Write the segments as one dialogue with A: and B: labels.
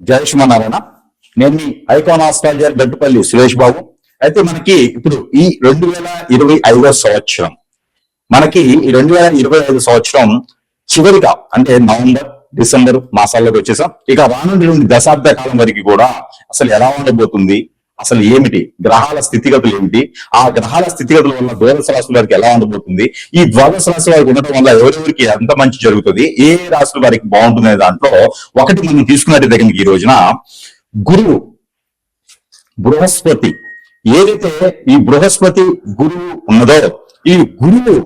A: జై శ్రీమన్నారాయణ. నేను మీ icon astrologer Gattupalli Suresh Babu. అయితే మనకి ఇప్పుడు ఈ 2025 సంవత్సరం మనకి ఈ 2025 సంవత్సరం చివరిగా అంటే నవంబర్ డిసెంబర్ మాసాల్లోకి వచ్చేసాం. ఇక రానున్నటువంటి దశాబ్ద కాలం వరకు కూడా అసలు ఎలా ఉండబోతుంది, అసలు ఏమిటి, గ్రహాల స్థితిగతులు ఏమిటి, ఆ గ్రహాల స్థితిగతుల వల్ల ద్వాదశ రాశుల వారికి ఎలా ఉండబోతుంది, ఈ ద్వాదశ రాశి వారికి ఉండటం వల్ల ఎవరెవరికి ఎంత మంచి జరుగుతుంది, ఏ రాశుల వారికి బాగుంటుంది దాంట్లో ఒకటి మనం తీసుకున్నట్టు దగ్గర ఈ రోజున గురువు బృహస్పతి, ఏదైతే ఈ బృహస్పతి గురువు ఉన్నదో ఈ గురువు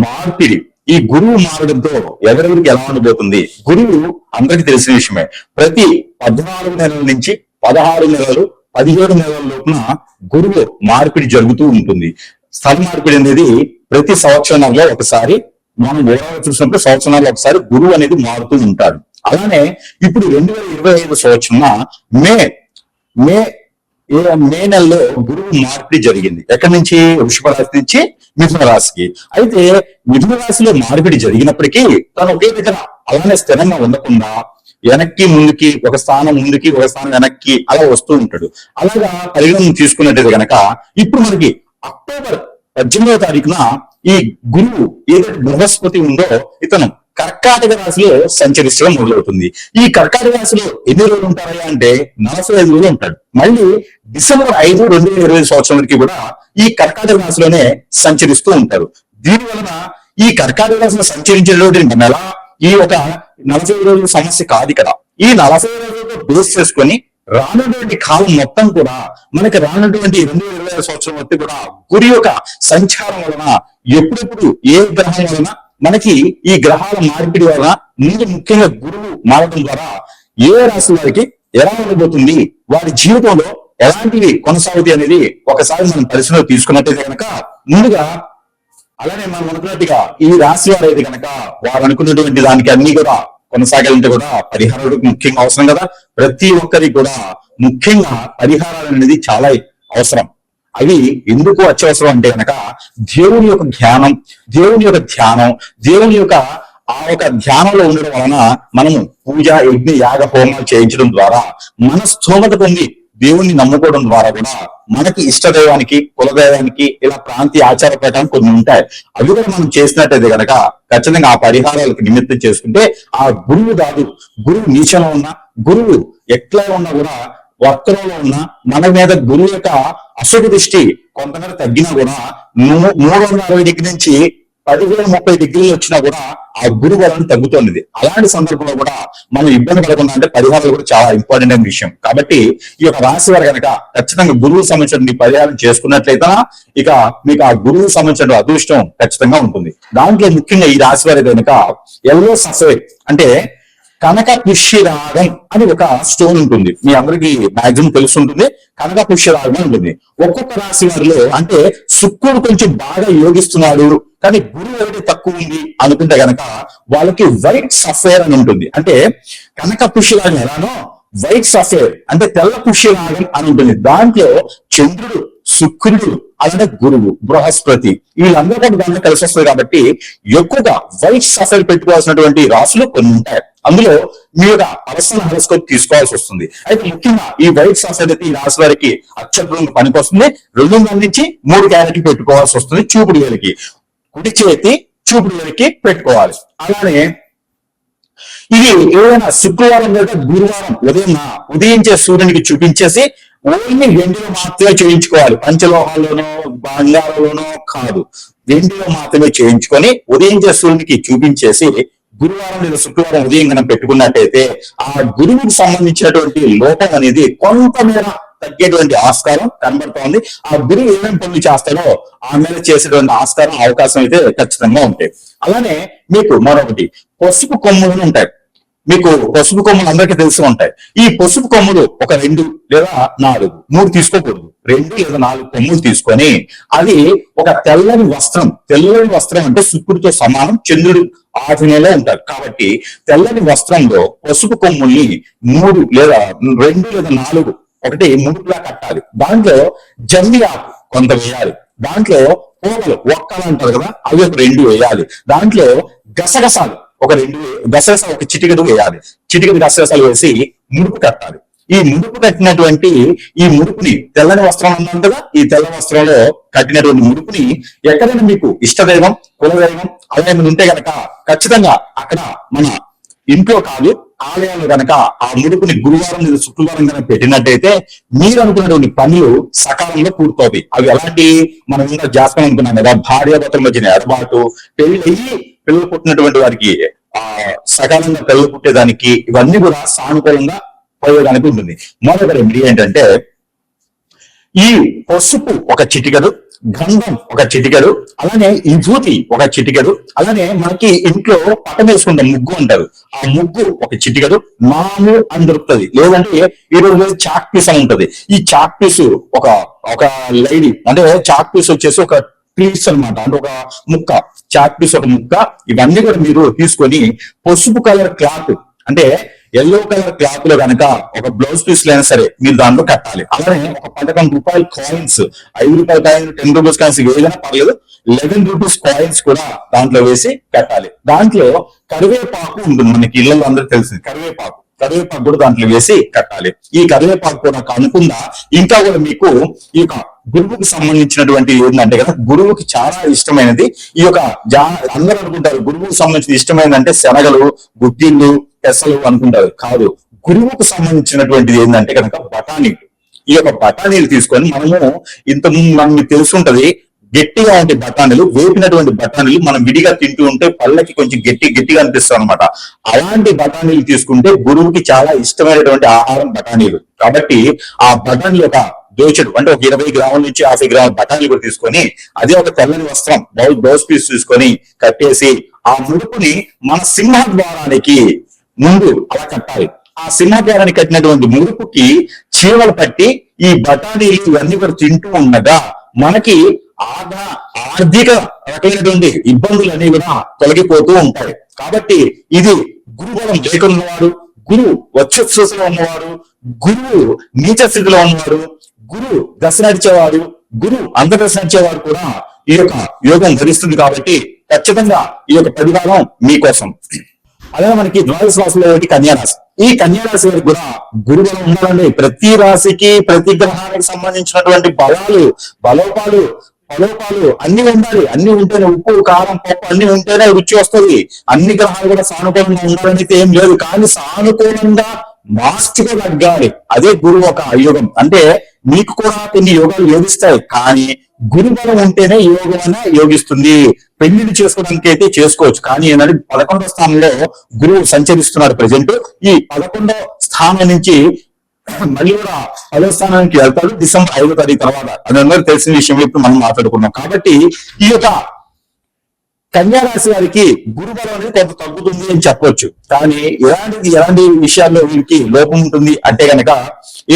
A: మార్పిడి, ఈ గురువు మారడంతో ఎవరెవరికి ఎలా ఉండబోతుంది. గురువు అందరికీ తెలిసిన విషయమే. ప్రతి 14 నెలల నుంచి 16 నెలలు 17 నెలల లోపున గురువు మార్పిడి జరుగుతూ ఉంటుంది. స్థల మార్పిడి అనేది ప్రతి సంవత్సరంలో ఒకసారి మనం చూసినప్పుడు సంవత్సరాల్లో ఒకసారి గురువు అనేది మారుతూ ఉంటాడు. అలానే ఇప్పుడు 2025 సంవత్సరం మే నెలలో గురువు మార్పిడి జరిగింది. ఎక్కడి నుంచి? వృషభ రాశి నుంచి మిథున రాశికి. అయితే మిథున రాశిలో మార్పిడి జరిగినప్పటికీ తను ఒకే దగ్గర అలానే స్థిరంగా ఉండకుండా వెనక్కి ముందుకి, ఒక స్థానం ముందుకి ఒక స్థానం వెనక్కి అలా వస్తూ ఉంటాడు. అలాగా పరిగణన తీసుకున్నట్టయితే గనక ఇప్పుడు మనకి అక్టోబర్ 18వ తారీఖున ఈ గురువు ఏదైతే బృహస్పతి ఉందో ఇతను కర్కాటక రాశిలో సంచరించడం మొదలవుతుంది. ఈ కర్కాటక రాశిలో ఎన్ని రోజులు ఉంటారా అంటే 45 రోజులు ఉంటాడు. మళ్ళీ డిసెంబర్ 5, 2020 సంవత్సరం వరకు కూడా ఈ కర్కాటక రాశిలోనే సంచరిస్తూ ఉంటారు. దీని వలన ఈ కర్కాటక రాశిలో సంచరించేటువంటి నెల ఈ ఒక 40 రోజుల సమస్య కాదు కదా. ఈ 40 రోజులతో బేస్ చేసుకొని రానటువంటి కాలం మొత్తం కూడా మనకి రానటువంటి 2025 సంవత్సరం వరకు కూడా గురి యొక్క సంచారం వలన ఎప్పుడెప్పుడు ఏ గ్రహం వలన మనకి ఈ గ్రహాల మార్పిడి వలన ముందు ముఖ్యంగా గురువు మారడం ద్వారా ఏ రాశి వారికి ఎలా ఉండబోతుంది, వారి జీవితంలో ఎలాంటివి కొనసాగుతాయి అనేది ఒకసారి మనం పరిశీలన తీసుకున్నట్టయితే కనుక ముందుగా అలానే మనం అనుకున్నట్టుగా ఈ రాశి వారు అయితే కనుక వారు అనుకున్నటువంటి దానికి అన్ని కూడా కొనసాగాలంటే కూడా పరిహారాలు ముఖ్యంగా అవసరం కదా. ప్రతి ఒక్కరికి కూడా ముఖ్యంగా పరిహారాలు అనేది చాలా అవసరం. అవి ఎందుకు అత్యవసరం అంటే కనుక దేవుని యొక్క ధ్యానం, దేవుని యొక్క ధ్యానం, దేవుని యొక్క ఆ యొక్క ధ్యానంలో ఉండడం వలన మనము పూజ, యజ్ఞ, యాగ, హోమాలు చేయించడం ద్వారా మన స్థోమత పొంది దేవుణ్ణి నమ్ముకోవడం ద్వారా కూడా మనకి ఇష్టదైవానికి, కులదైవానికి ఇలా ప్రాంతీయ ఆచార ప్రకారం కొన్ని ఉంటాయి. అవి కూడా మనం చేసినట్టయితే కనుక ఖచ్చితంగా ఆ పరిహారాలకు నిమిత్తం చేసుకుంటే ఆ గురువు కాదు, గురువు నీచంలో ఉన్నా, గురువు ఎట్లా ఉన్నా కూడా వర్తనంలో ఉన్న మన మీద గురువు యొక్క అశుభ దృష్టి కొంతమేర తగ్గినా కూడా 360 డిగ్రీ నుంచి 10,030 డిగ్రీలు వచ్చినా కూడా ఆ గురువు వలన తగ్గుతుంది. అలాంటి సందర్భంలో కూడా మనం ఇబ్బంది పడకుండా అంటే పరిహారాలు కూడా చాలా ఇంపార్టెంట్ అయిన విషయం. కాబట్టి ఈ యొక్క రాశి వారు కనుక ఖచ్చితంగా గురువుకు సంబంధించిన పరిహారం చేసుకున్నట్లయితే ఇక మీకు ఆ గురువుకు సంబంధించిన అదృష్టం ఖచ్చితంగా ఉంటుంది. దాంట్లో ముఖ్యంగా ఈ రాశి వారి కనుక ఎల్లో సఫేడ్ అంటే కనక పుష్యరాగం అని ఒక స్టోన్ ఉంటుంది. మీ అందరికి మాక్సిమం తెలుసుంటుంది. కనక పుష్యరాగం అని ఉంటుంది. ఒక్కొక్క రాశి వారిలో అంటే శుక్రుడు కొంచెం బాగా యోగిస్తున్నాడు కానీ గురువు ఒకటి తక్కువ ఉంది అనుకుంటే గనక వాళ్ళకి వైట్ సఫేర్ అని ఉంటుంది. అంటే కనక పుష్యరాగం ఎలానో వైట్ సఫేర్ అంటే తెల్ల పుష్యరాగం అని ఉంటుంది. దాంట్లో చంద్రుడు, శుక్రుడు, అలానే గురువు, బృహస్పతి వీళ్ళందరూ కూడా దాంట్లో కలిసి వస్తుంది. కాబట్టి ఎక్కువగా వైట్ సఫేర్ పెట్టుకోవాల్సినటువంటి రాశులు కొన్ని ఉంటాయి. అందులో మీరు పర్సనల్ హారోస్కోప్ తీసుకోవాల్సి వస్తుంది. అయితే ముఖ్యంగా ఈ వైట్ సఫేర్ అయితే ఈ రాశి వారికి అత్యద్భుతంగా పనికొస్తుంది. 200 నుంచి 3 క్యారెట్లు పెట్టుకోవాల్సి వస్తుంది. చూపుడు వేలికి, కుడి చేతి చూపుడు వేలికి పెట్టుకోవాలి. అలానే ఇది ఏదైనా శుక్రవారం లేదా గురువారం ఉదయించే సూర్యునికి చూపించేసి ఓన్లీ వెండిలో మాత్రమే చేయించుకోవాలి. పంచలోహాల్లోనో బంగారంలోనో కాదు, వెండిలో మాత్రమే చేయించుకొని ఉదయించే సూర్యునికి చూపించేసి గురువారం లేదా శుక్రవారం ఉదయం కనుక పెట్టుకున్నట్టయితే ఆ గురువుకు సంబంధించినటువంటి లోపం అనేది కొంతమేర తగ్గేటువంటి ఆస్కారం కనబడుతోంది. ఆ గురువు ఏమేమి పనులు చేస్తాడో ఆ మీద చేసేటువంటి ఆస్కారం, అవకాశం అయితే ఖచ్చితంగా ఉంటాయి. అలానే మీకు మరొకటి పసుపు కొమ్ములు ఉంటాయి. మీకు పసుపు కొమ్ములు అందరికీ తెలిసి ఉంటాయి. ఈ పసుపు కొమ్ములు ఒక 2 లేదా 4, 3 తీసుకోకూడదు. 2 లేదా 4 కొమ్ములు తీసుకొని అది ఒక తెల్లని వస్త్రం అంటే శుక్రుడితో సమానం, చంద్రుడు ఆధీనంలో ఉంటారు. కాబట్టి తెల్లని వస్త్రంలో పసుపు కొమ్ముల్ని 3 లేదా 2 లేదా 4 ఒకటి ముడుపులా కట్టాలి. దాంట్లో జమ్మి ఆకు కొంత వేయాలి. దాంట్లో పోగలు ఒక్కలు అంటారు కదా, అవి ఒక 2 వేయాలి. దాంట్లో గసగసాలు ఒక 2 గసగసాలు ఒక చిటికెడు వేయాలి. చిటికెడు గసగసాలు వేసి ముడుపు కట్టాలి. ఈ ముడుపు కట్టినటువంటి ఈ ముడుపుని తెల్లని వస్త్రం అన్నాం కదా, ఈ తెల్ల వస్త్రంలో కట్టినటువంటి ముడుపుని ఎక్కడైనా మీకు ఇష్టదైవం కులదైవం అలా ఏమైనా ఉంటే గనక ఖచ్చితంగా అక్కడ మన ఇంట్లో కాదు ఆలయాలు గనక ఆ ముడుపుని గురువారం లేదా శుక్రవారం కనుక పెట్టినట్టయితే మీరు అనుకున్నటువంటి పనులు సకాలంలో పూర్తవుతాయి. అవి ఎలాంటి మనం ఇంకా జాస్తం అనుకున్నాం కదా, భార్యాభర్తల మధ్యన ఎడబాటు, పెళ్లి అయ్యి పిల్లలు పుట్టినటువంటి వారికి సకాలంగా పిల్లలు పుట్టేదానికి ఇవన్నీ కూడా సానుకూలంగా పోయేదానికి ఉంటుంది. మొదటి రెమెడీ ఏంటంటే ఈ పసుపు ఒక చిటికెడు, గంధం ఒక చిటికెడు, అలానే విభూతి ఒక చిటికెడు, అలానే మనకి ఇంట్లో పట్టం వేసుకుంటాం ముగ్గు అంటారు, ఆ ముగ్గు ఒక చిటికెడు, మాము అని దొరుకుతుంది. లేదంటే ఈ రోజు చాక్ పీస్ అని ఉంటది. ఈ చాక్ పీస్ ఒక ఒక లైడి అంటే చాక్ పీస్ వచ్చేసి ఒక పీస్ అనమాట, అంటే ఒక ముక్క చాక్ పీస్ ఒక ముక్క. ఇవన్నీ కూడా మీరు తీసుకొని పసుపు కలర్ క్లాత్ అంటే ఎల్లో కలర్ క్లాత్ లో కనుక ఒక బ్లౌజ్ పీస్ అయినా సరే మీరు దాంట్లో కట్టాలి. అలానే ఒక 11 రూపాయల కాయిన్స్, 5 రూపాయల కాయిన్స్, 10 రూపీస్ కాయిన్స్ ఏదైనా పర్లేదు, 11 రూపీస్ కాయిన్స్ కూడా దాంట్లో వేసి కట్టాలి. దాంట్లో కరివేపాకు ఉంటుంది, మనకి ఇళ్లలో అందరూ తెలిసింది కరివేపాకు కూడా దాంట్లో వేసి కట్టాలి. ఈ కరివేపాకు కూడా కనుకుండా ఇంకా కూడా మీకు ఈ యొక్క గురువుకి సంబంధించినటువంటి ఏంటంటే కదా, గురువుకి చాలా ఇష్టమైనది ఈ యొక్క అందరూ అనుకుంటారు గురువుకి సంబంధించిన ఇష్టమైనది అంటే శనగలు, గుడ్డిళ్ళు, పెసలు అనుకుంటారు. కాదు, గురువుకు సంబంధించినటువంటిది ఏంటంటే కనుక బఠానీలు. ఈ యొక్క బఠానీలు తీసుకొని మనము ఇంతకుముందు మనకి తెలుసుంటది, గట్టిగా ఉంటే బఠానీలు, వేపినటువంటి బఠానీలు మనం విడిగా తింటూ ఉంటే పళ్ళకి కొంచెం గట్టిగా అనిపిస్తాం అనమాట. అలాంటి బఠానీలు తీసుకుంటే గురువుకి చాలా ఇష్టమైనటువంటి ఆహారం బఠానీలు. కాబట్టి ఆ బఠానీలు ఒక దోచెడు అంటే ఒక 20 గ్రాముల నుంచి 50 గ్రాముల బఠానీలు కూడా తీసుకొని అదే ఒక తెల్లని వస్త్రం బ్లౌజ్ పీస్ తీసుకొని కట్టేసి ఆ ముడుపుని మన సింహద్వారానికి ముందు అలా కట్టాలి. ఆ సింహద్వారానికి కట్టినటువంటి ముడుపుకి చీమలు పట్టి ఈ బఠానీలు ఇవన్నీ కూడా తింటూ ఉండగా మనకి ఆర్థిక రకమైనటువంటి ఇబ్బందులు అన్ని కూడా తొలగిపోతూ ఉంటాయి. కాబట్టి ఇది గురుబలం లేకున్నవాడు, గురువు వచ్చస్థితిలో ఉన్నవాడు, గురువు నీచ స్థితిలో ఉన్నవాడు, గురువు దశ నడిచేవాడు, గురువు అంతర్దశ నడిచేవాడు కూడా ఈ యొక్క యోగం ధరిస్తుంది. కాబట్టి ఖచ్చితంగా ఈ యొక్క పరిహారం మీకోసం. అదే మనకి ద్వాదశ రాశిలో కన్యారాశి. ఈ కన్యారాశి వారికి కూడా గురుబలం ఉండాలండి. ప్రతి రాశికి ప్రతి గ్రహానికి సంబంధించినటువంటి బలోపాలు అన్ని ఉండాలి. అన్ని ఉంటేనే ఉప్పు, కారం, పప్పు అన్ని ఉంటేనే రుచి వస్తుంది. అన్ని గ్రహాలు కూడా సానుకూలంగా ఉండాలని ఏం లేదు, కానీ సానుకూలంగా మాస్టిగా తగ్గాలి. అదే గురువు ఒక యోగం. అంటే మీకు కూడా కొన్ని యోగాలు యోగిస్తాయి, కానీ గురుబలం ఉంటేనే యోగమైనా యోగిస్తుంది. పెళ్లిని చేసుకోవడానికి అయితే చేసుకోవచ్చు, కానీ ఏంటంటే 11వ స్థానంలో గురువు సంచరిస్తున్నాడు ప్రజెంట్. ఈ 11వ స్థానం నుంచి మళ్ళీ కూడా 10వ స్థానానికి వెళ్తాడు డిసెంబర్ 5వ తారీఖు తర్వాత. అదందరూ తెలిసిన విషయం ఇప్పుడు మనం మాట్లాడుకున్నాం. కాబట్టి ఈ యొక్క కన్యారాశి వారికి గురుబలం అనేది కొంత తగ్గుతుంది అని చెప్పొచ్చు, కానీ ఎలాంటి విషయాల్లో వీరికి లోపం ఉంటుంది అంటే కనుక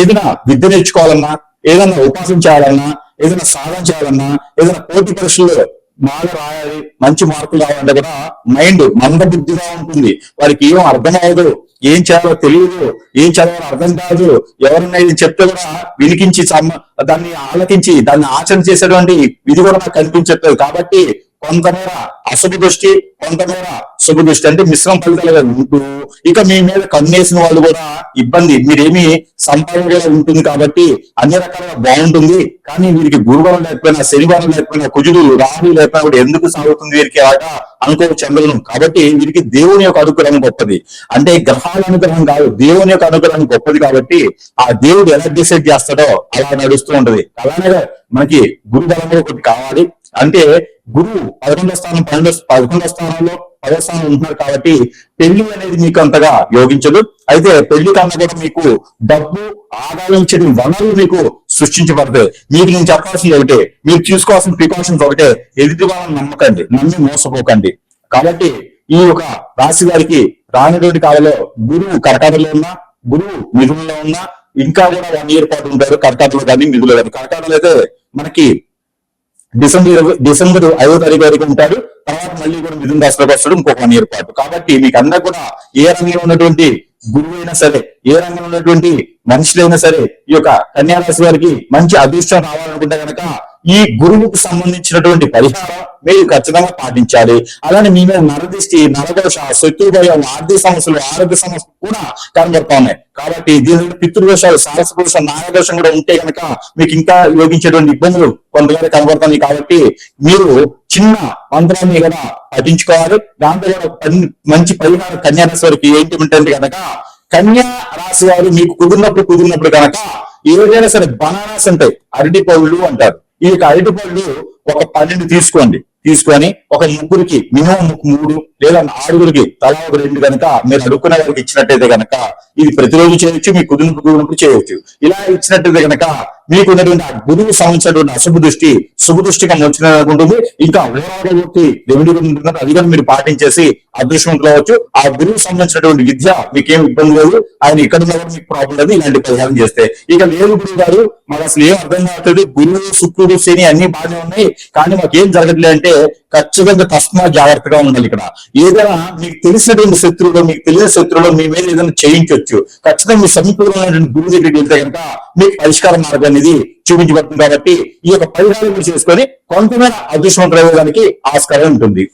A: ఏదైనా విద్య నేర్చుకోవాలన్నా, ఏదైనా ఉపాసన చేయాలన్నా, ఏదైనా సాధన చేయాలన్నా, ఏదైనా పోటీ పరీక్షల్లో బాగా రాయాలి, మంచి మార్కులు రావాలంటే కూడా మైండ్ మందబుద్ధిగా ఉంటుంది. వారికి ఏం అర్థం అవ్వదు, ఏం చేయాలో తెలియదు, ఏం చదవాలో అర్థం కాదు. ఎవరన్నా ఇది చెప్తే కూడా వినికించి దాన్ని ఆలకించి దాన్ని ఆచరణ చేసేటువంటి ఇది కూడా నాకు కనిపించట్లేదు. కాబట్టి కొంతమేర అశుభ దృష్టి, కొంతమేర శుభ దృష్టి అంటే మిశ్రమ ఫలితాలుగా ఉంటూ ఇక మీ మీద కన్నేసిన వాళ్ళు కూడా ఇబ్బంది, మీరేమి సంపాదనగా ఉంటుంది. కాబట్టి అన్ని రకాలుగా బాగుంటుంది, కానీ వీరికి గురువారం లేకపోయినా, శనివారం లేకపోయినా, కుజుడు రాహు లేకపోయినా కూడా ఎందుకు సాగుతుంది వీరికి ఆట అనుకోవచ్చు అందరూ. కాబట్టి వీరికి దేవుని యొక్క అనుగ్రహం గొప్పది. అంటే గ్రహాల అనుగ్రహం కాదు, దేవుని యొక్క అనుగ్రహం గొప్పది. కాబట్టి ఆ దేవుడు ఎలా డిసైడ్ చేస్తాడో అలా నడుస్తూ ఉంటది. అలానే మనకి గురు బలం ఒకటి కావాలి. అంటే గురువు 11వ స్థానం 11వ స్థానంలో 10వ స్థానం ఉంటున్నారు. కాబట్టి పెళ్లి అనేది మీకు అంతగా యోగించదు. అయితే పెళ్లి కన్నా కూడా మీకు డబ్బు ఆదాయం ఇచ్చే వనరులు మీకు సృష్టించబడతాయి. మీకు నేను చెప్పాల్సింది ఒకటే, మీరు తీసుకోవాల్సిన ప్రికాషన్స్ ఒకటే, ఎదుటి వాళ్ళని నమ్మకండి, నమ్మి మోసపోకండి. కాబట్టి ఈ యొక్క రాశి వారికి రానటువంటి కాలంలో గురువు కర్కాటకలో ఉన్నా, గురువు మిథునంలో ఉన్నా ఇంకా కూడా 1 year పాటు ఉంటారు. కర్కాటకలో కానీ మిథులో కానీ. కర్కాటకలో అయితే మనకి డిసెంబర్ 5వ తారీఖు వరకు ఉంటాడు. తర్వాత మళ్ళీ కూడా మిథున రాశిలోకి వస్తాడు ఇంకొక 1 year పాటు. కాబట్టి మీకు అందరూ కూడా ఏ రంగంలో ఉన్నటువంటి గురువు అయినా సరే, ఏ రంగంలో ఉన్నటువంటి మనుషులైనా సరే ఈ యొక్క కన్యా రాశి వారికి మంచి అదృష్టం రావాలనుకుంటే కనుక ఈ గురువుకు సంబంధించినటువంటి పరిహారం మీరు ఖచ్చితంగా పాటించాలి. అలానే మీ మీద నరదిష్టి, నరదోష, శత్రుభయం, ఆర్థిక సమస్యలు, ఆరోగ్య సమస్యలు కూడా కనబడతా ఉన్నాయి. కాబట్టి దీనిలో పితృదోషాలు, సారసదోషం, నాగదోషం కూడా ఉంటే కనుక మీకు ఇంకా యోగించేటువంటి ఇబ్బందులు కొంతవరకు కనబడుతుంది. కాబట్టి మీరు చిన్న మంత్రాన్ని కూడా పఠించుకోవాలి. దాంతో కూడా మంచి పరిహారం కన్యారాశి వారికి ఏంటి ఉంటుంది కనుక, కన్యా రాశి వారు మీకు కుదిరినప్పుడు కనుక ఏదైనా సరే బనానాస్ ఉంటాయి, అరటి పళ్ళు అంటారు. ఈ అరటి పళ్ళు ఒక 12 తీసుకొని ఒక ముగ్గురికి మినిమం 3 లేదా 6 తలా ఒక 2 కనుక మీరు అడుక్కునే వారికి ఇచ్చినట్టయితే కనుక ఇది ప్రతిరోజు చేయొచ్చు, మీకు కుదిరినప్పుడు చేయొచ్చు. ఇలా ఇచ్చినట్టయితే కనుక మీకు ఉన్నటువంటి ఆ గురువు సంబంధించినటువంటి అశుభ దృష్టి శుభ దృష్టిగా ఉంటుంది. ఇంకా రెమెడీ ఉంటుంది, అది కూడా మీరు పాటించేసి అదృష్టవంతులు అవ్వచ్చు. ఆ గురువు సంబంధించినటువంటి విద్య మీకేం ఇబ్బంది లేదు, ఆయన ఇక్కడ ఉన్న మీకు ప్రాబ్లం లేదు ఇలాంటి పరిహారం చేస్తే. ఇక లేదు గురువు గారు మాకు అసలు ఏం అర్థం కావట్లేదు, గురువు శుక్రుడు శని అన్ని బాగానే ఉన్నాయి కానీ మాకేం జరగట్లేదు అంటే ఖచ్చితంగా తస్మా జాగ్రత్తగా ఉండాలి. ఇక్కడ ఏదైనా మీకు తెలిసినటువంటి శత్రువులు, మీకు తెలియని శత్రువులు మీ మీద ఏదైనా చేయించవచ్చు. ఖచ్చితంగా మీ సమీపంలో ఉన్నటువంటి గురువు దగ్గరికి వెళ్తే కనుక మీకు పరిష్కార మార్గం అనేది చూపించబడుతుంది. కాబట్టి ఈ యొక్క పరిహారం చేసుకొని కొంతమైన అదృష్టవంతులయ్యేదానికి ఆస్కారం ఉంటుంది.